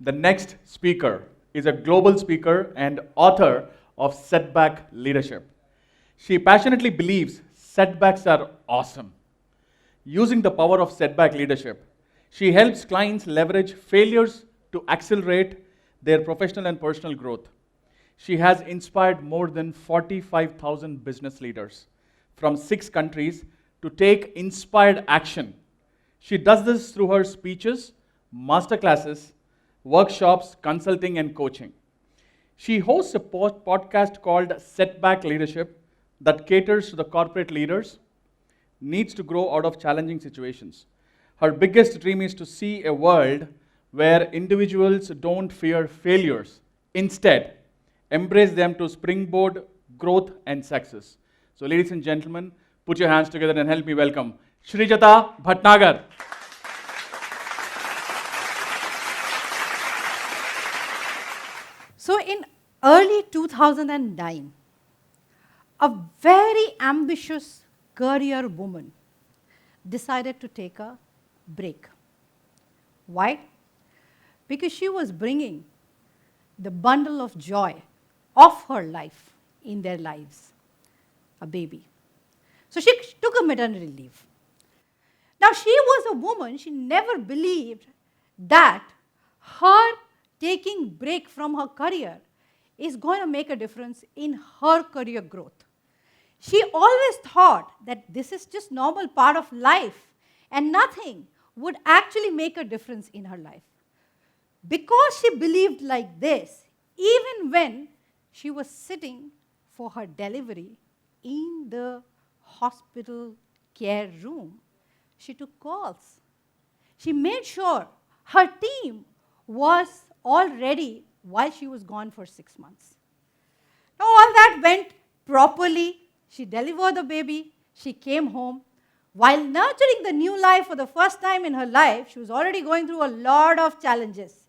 The next speaker is a global speaker and author of Setback Leadership. She passionately believes setbacks are awesome. Using the power of setback leadership, she helps clients leverage failures to accelerate their professional and personal growth. She has inspired more than 45,000 business leaders from 6 countries to take inspired action. She does this through her speeches, masterclasses, workshops, consulting, and coaching. She hosts a podcast called Setback Leadership that caters to the corporate leaders needs to grow out of challenging situations. Her biggest dream is to see a world where individuals don't fear failures. Instead, embrace them to springboard growth and success. So ladies and gentlemen, put your hands together and help me welcome Srijata Bhatnagar. So in early 2009, a very ambitious career woman decided to take a break. Why? Because she was bringing the bundle of joy of her life in their lives, a baby. So she took a maternity leave. Now she was a woman, she never believed that her taking break from her career is going to make a difference in her career growth. She always thought that this is just normal part of life and nothing would actually make a difference in her life. Because she believed like this, even when she was sitting for her delivery in the hospital care room, she took calls. She made sure her team was all ready while she was gone for 6 months. Now all that went properly. She delivered the baby. She came home. While nurturing the new life for the first time in her life, she was already going through a lot of challenges.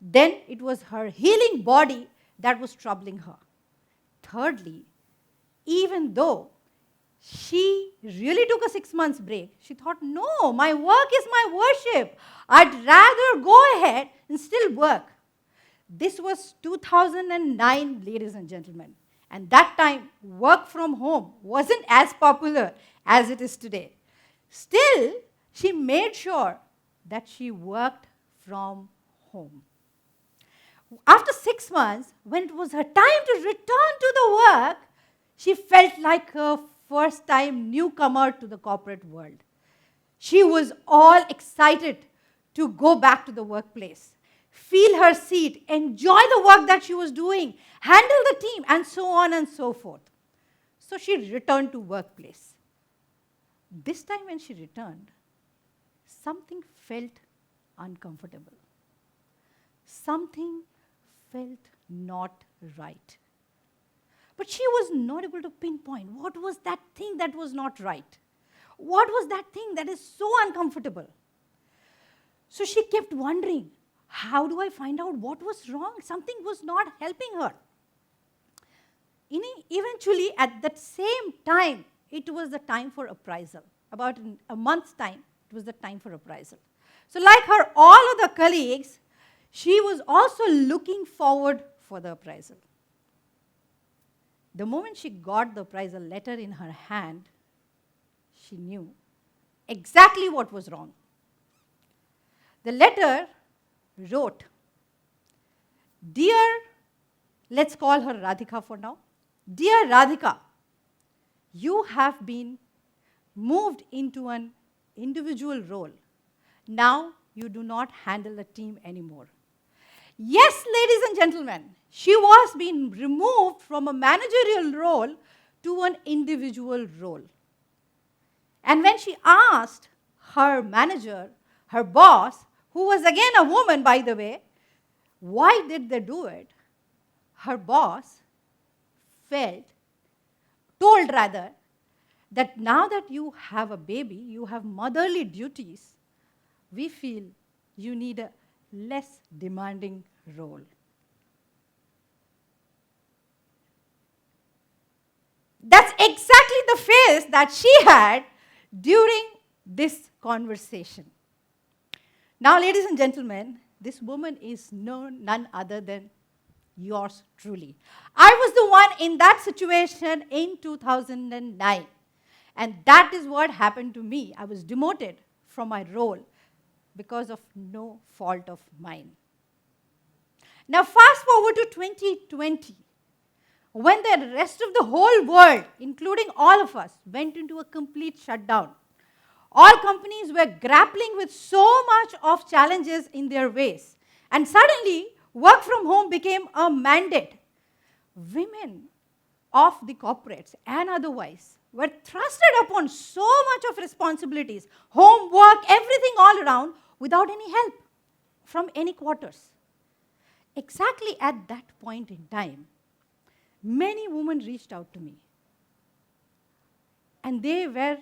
Then it was her healing body that was troubling her. Thirdly, even though she really took a 6 months break, she thought, no, my work is my worship. I'd rather go ahead and still work. This was 2009, ladies and gentlemen. And that time, work from home wasn't as popular as it is today. Still, she made sure that she worked from home. After 6 months, when it was her time to return to the work, she felt like a first-time newcomer to the corporate world. She was all excited to go back to the workplace, feel her seat, enjoy the work that she was doing, handle the team, and so on and so forth. So she returned to workplace. This time when she returned, something felt uncomfortable. Something felt not right. But she was not able to pinpoint what was that thing that was not right. What was that thing that is so uncomfortable? So she kept wondering, how do I find out what was wrong? Something was not helping her. Eventually, at that same time, it was the time for appraisal. About a month's time, it was the time for appraisal. So like her all other colleagues, she was also looking forward for the appraisal. The moment she got the appraisal letter in her hand, she knew exactly what was wrong. The letter wrote, "Dear," let's call her Radhika for now, "Dear Radhika, you have been moved into an individual role. Now you do not handle a team anymore." Yes, ladies and gentlemen, she was being removed from a managerial role to an individual role. And when she asked her manager, her boss, who was again a woman, by the way, why did they do it? Her boss told rather, that now that you have a baby, you have motherly duties, we feel you need a less demanding role. That's exactly the face that she had during this conversation. Now, ladies and gentlemen, This woman is none other than yours truly. I was the one in that situation in 2009. And that is what happened to me. I was demoted from my role because of no fault of mine. Now, fast forward to 2020, when the rest of the whole world, including all of us, went into a complete shutdown. All companies were grappling with so much of challenges in their ways. And suddenly, work from home became a mandate. Women of the corporates and otherwise were thrusted upon so much of responsibilities, homework, everything all around, without any help from any quarters. Exactly at that point in time, many women reached out to me. And they were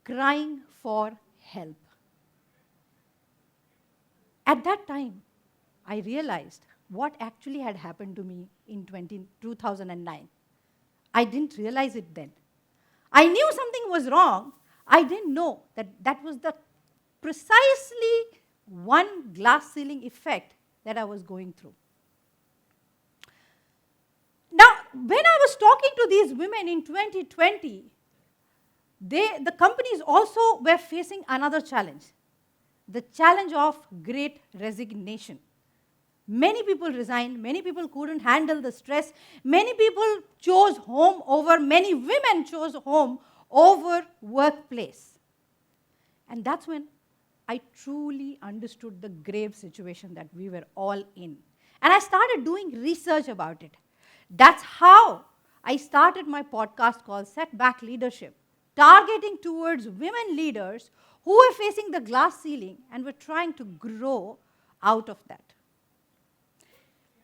crying for help. At that time, I realized what actually had happened to me in 2009. I didn't realize it then. I knew something was wrong. I didn't know that that was the precisely one glass ceiling effect that I was going through. Now, when I was talking to these women in 2020, the companies also were facing another challenge, the challenge of great resignation. Many people resigned, many people couldn't handle the stress, many people chose home over, many women chose home over workplace. And that's when I truly understood the grave situation that we were all in. And I started doing research about it. That's how I started my podcast called Setback Leadership, targeting towards women leaders who were facing the glass ceiling and were trying to grow out of that.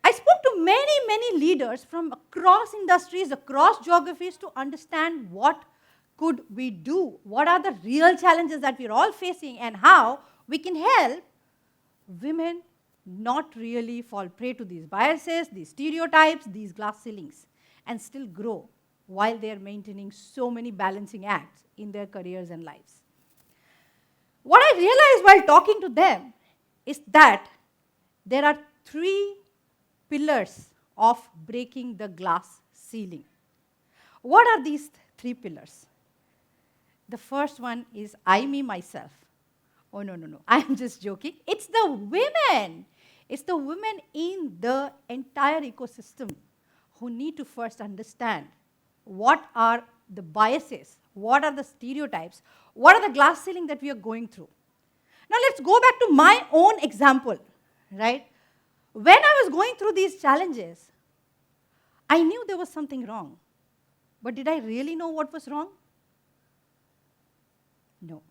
I spoke to many leaders from across industries, across geographies to understand what could we do, what are the real challenges that we're all facing, and how we can help women not really fall prey to these biases, these stereotypes, these glass ceilings, and still grow while they're maintaining so many balancing acts in their careers and lives. What I realized while talking to them is that there are three pillars of breaking the glass ceiling. What are these three pillars? The first one is I, me, myself. Oh, no. I'm just joking. It's the women. It's the women in the entire ecosystem who need to first understand what are the biases, what are the stereotypes, what are the glass ceiling that we are going through. Now let's go back to my own example, right? When I was going through these challenges, I knew there was something wrong. But did I really know what was wrong? No.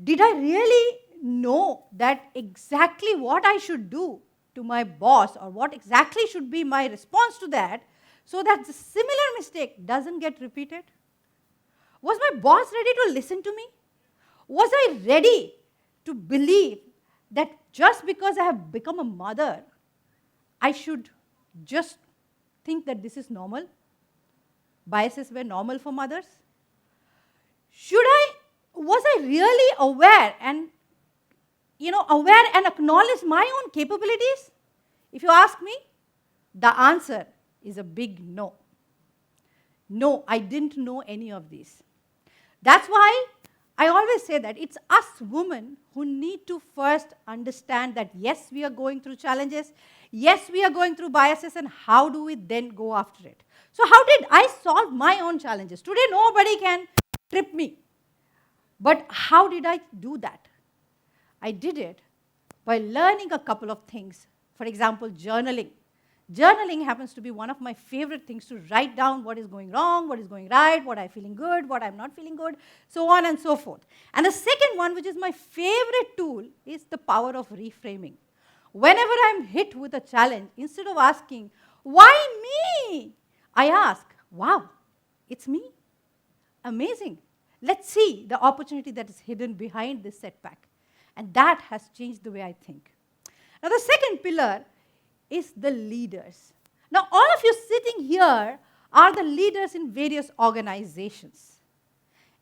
Did I really know that exactly what I should do to my boss or what exactly should be my response to that so that the similar mistake doesn't get repeated? Was my boss ready to listen to me? Was I ready to believe that just because I have become a mother, I should just think that this is normal? Biases were normal for mothers? Was I really aware and acknowledge my own capabilities? If you ask me, the answer is a big no. No, I didn't know any of these. That's why I always say that it's us women who need to first understand that yes, we are going through challenges, yes, we are going through biases, and how do we then go after it? So how did I solve my own challenges? Today, nobody can trip me. But how did I do that? I did it by learning a couple of things. For example, journaling. Journaling happens to be one of my favorite things, to write down what is going wrong, what is going right, what I'm feeling good, what I'm not feeling good, so on and so forth. And the second one, which is my favorite tool, is the power of reframing. Whenever I'm hit with a challenge, instead of asking, why me? I ask, wow, it's me. Amazing. Let's see the opportunity that is hidden behind this setback. And that has changed the way I think. Now, the second pillar is the leaders. Now, all of you sitting here are the leaders in various organizations.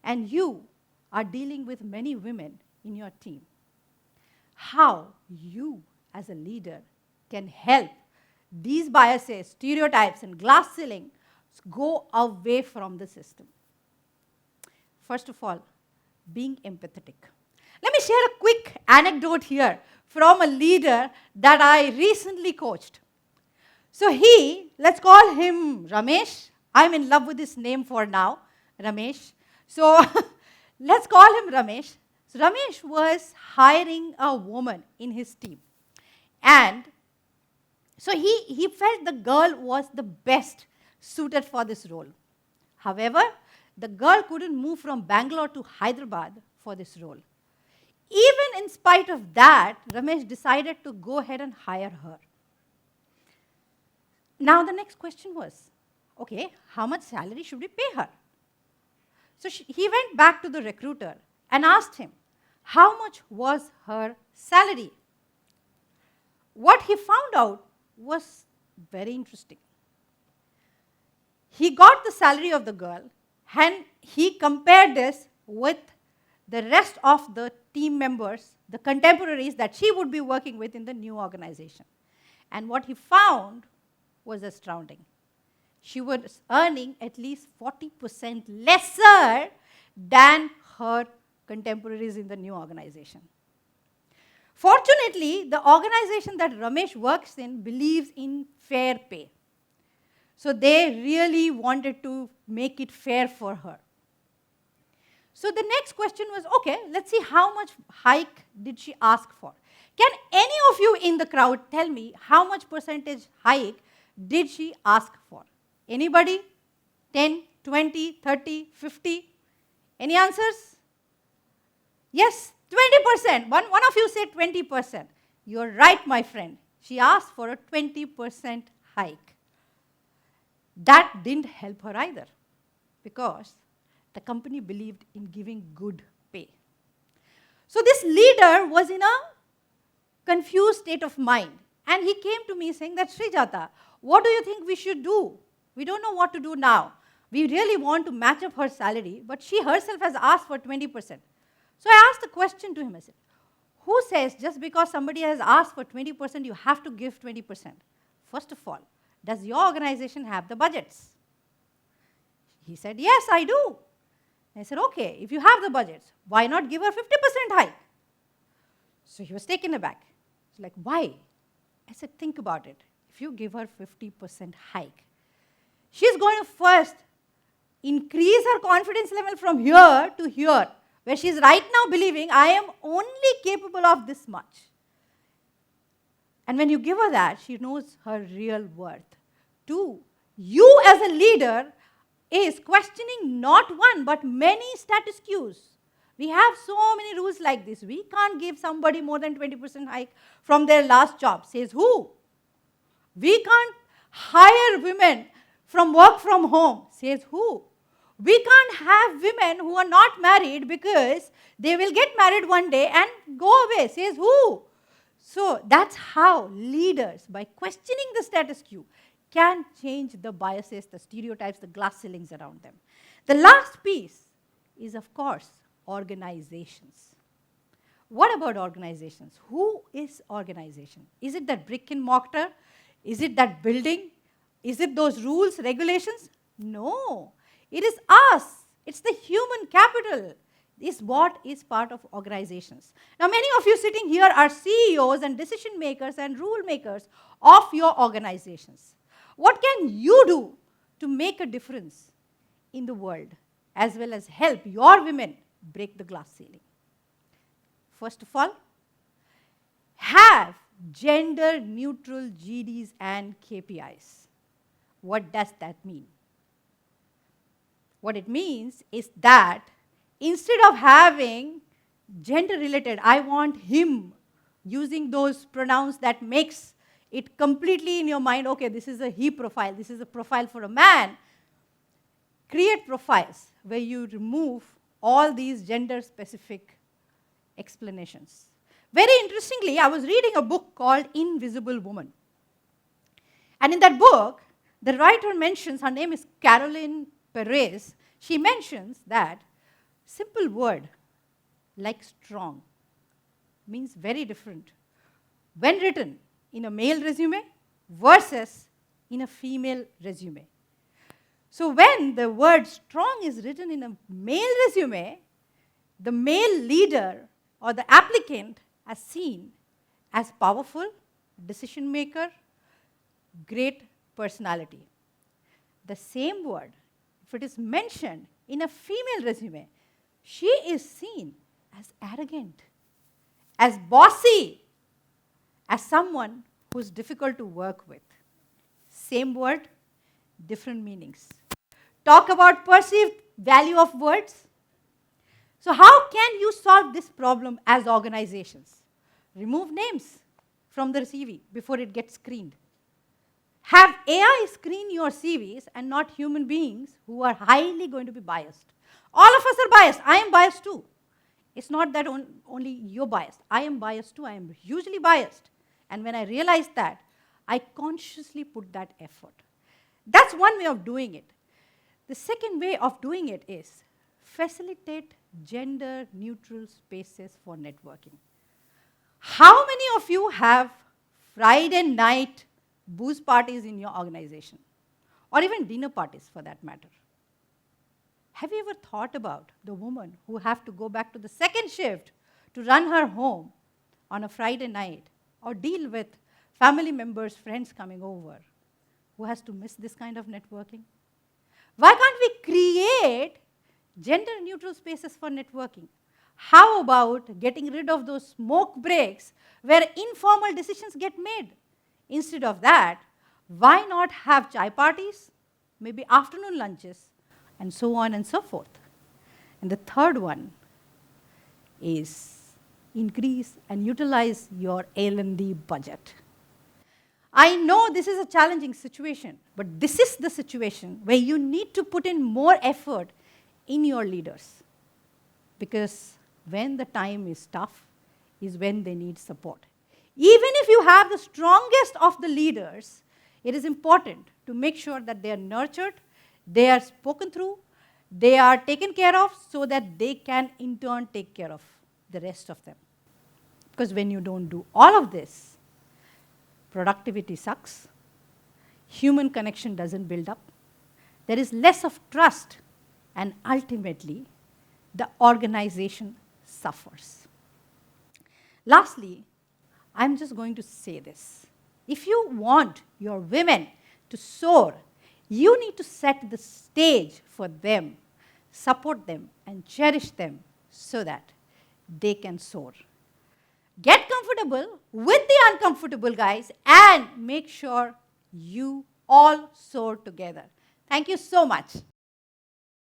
And you are dealing with many women in your team. How you as a leader can help these biases, stereotypes, and glass ceiling go away from the system? First of all, being empathetic. Let me share a quick anecdote here from a leader that I recently coached. So let's call him Ramesh. I'm in love with this name for now, Ramesh. So let's call him Ramesh. So Ramesh was hiring a woman in his team. And so he felt the girl was the best suited for this role. However, the girl couldn't move from Bangalore to Hyderabad for this role. Even in spite of that, Ramesh decided to go ahead and hire her. Now the next question was, okay, how much salary should we pay her? So he went back to the recruiter and asked him, how much was her salary? What he found out was very interesting. He got the salary of the girl and he compared this with the rest of the team members, the contemporaries that she would be working with in the new organization. And what he found was astounding. She was earning at least 40% lesser than her contemporaries in the new organization. Fortunately, the organization that Ramesh works in believes in fair pay. So they really wanted to make it fair for her. So the next question was, okay, let's see how much hike did she ask for. Can any of you in the crowd tell me how much percentage hike did she ask for? Anybody? 10, 20, 30, 50? Any answers? Yes, 20%. One of you said 20%. You're right, my friend. She asked for a 20% hike. That didn't help her either, because the company believed in giving good pay. So this leader was in a confused state of mind. And he came to me saying that, Srijata, what do you think we should do? We don't know what to do now. We really want to match up her salary, but she herself has asked for 20%. So I asked a question to him. I said, who says just because somebody has asked for 20%, you have to give 20%? First of all, does your organization have the budgets? He said, yes, I do. I said, okay, if you have the budgets, why not give her 50% hike? So he was taken aback. He's like, why? I said, think about it. If you give her 50% hike, she's going to first increase her confidence level from here to here, where she's right now believing, I am only capable of this much. And when you give her that, she knows her real worth. Two, you as a leader is questioning not one, but many status quos. We have so many rules like this. We can't give somebody more than 20% hike from their last job. Says who? We can't hire women from work from home. Says who? We can't have women who are not married because they will get married one day and go away. Says who? So that's how leaders, by questioning the status quo, can change the biases, the stereotypes, the glass ceilings around them. The last piece is, of course, organizations. What about organizations? Who is organization? Is it that brick and mortar? Is it that building? Is it those rules, regulations? No. It is us. It's the human capital. Is what is part of organizations. Now, many of you sitting here are CEOs and decision makers and rule makers of your organizations. What can you do to make a difference in the world, as well as help your women break the glass ceiling? First of all, have gender-neutral GDs and KPIs. What does that mean? What it means is that instead of having gender-related, I want him, using those pronouns that makes it completely in your mind, okay, this is a he profile, this is a profile for a man, create profiles where you remove all these gender-specific explanations. Very interestingly, I was reading a book called Invisible Woman. And in that book, the writer mentions, her name is Caroline Perez, she mentions that simple word like strong means very different when written in a male resume versus in a female resume. So when the word strong is written in a male resume, the male leader or the applicant is seen as powerful, decision maker, great personality. The same word, if it is mentioned in a female resume, she is seen as arrogant, as bossy, as someone who is difficult to work with. Same word, different meanings. Talk about perceived value of words. So how can you solve this problem as organizations? Remove names from the CV before it gets screened. Have AI screen your CVs and not human beings who are highly going to be biased. All of us are biased. I am biased too. It's not that only you're biased. I am biased too. I am hugely biased. And when I realized that, I consciously put that effort. That's one way of doing it. The second way of doing it is facilitate gender-neutral spaces for networking. How many of you have Friday night booze parties in your organization? Or even dinner parties, for that matter? Have you ever thought about the woman who have to go back to the second shift to run her home on a Friday night or deal with family members, friends coming over, who has to miss this kind of networking? Why can't we create gender-neutral spaces for networking? How about getting rid of those smoke breaks where informal decisions get made? Instead of that, why not have chai parties, maybe afternoon lunches, and so on and so forth? And the third one is increase and utilize your L&D budget. I know this is a challenging situation, but this is the situation where you need to put in more effort in your leaders. Because when the time is tough is when they need support. Even if you have the strongest of the leaders, it is important to make sure that they are nurtured, they are spoken through, they are taken care of so that they can in turn take care of the rest of them. Because when you don't do all of this, productivity sucks, human connection doesn't build up, there is less of trust, and ultimately, the organization suffers. Lastly, I'm just going to say this. If you want your women to soar, you need to set the stage for them, support them, and cherish them so that they can soar. Get comfortable with the uncomfortable, guys, and make sure you all soar together. Thank you so much.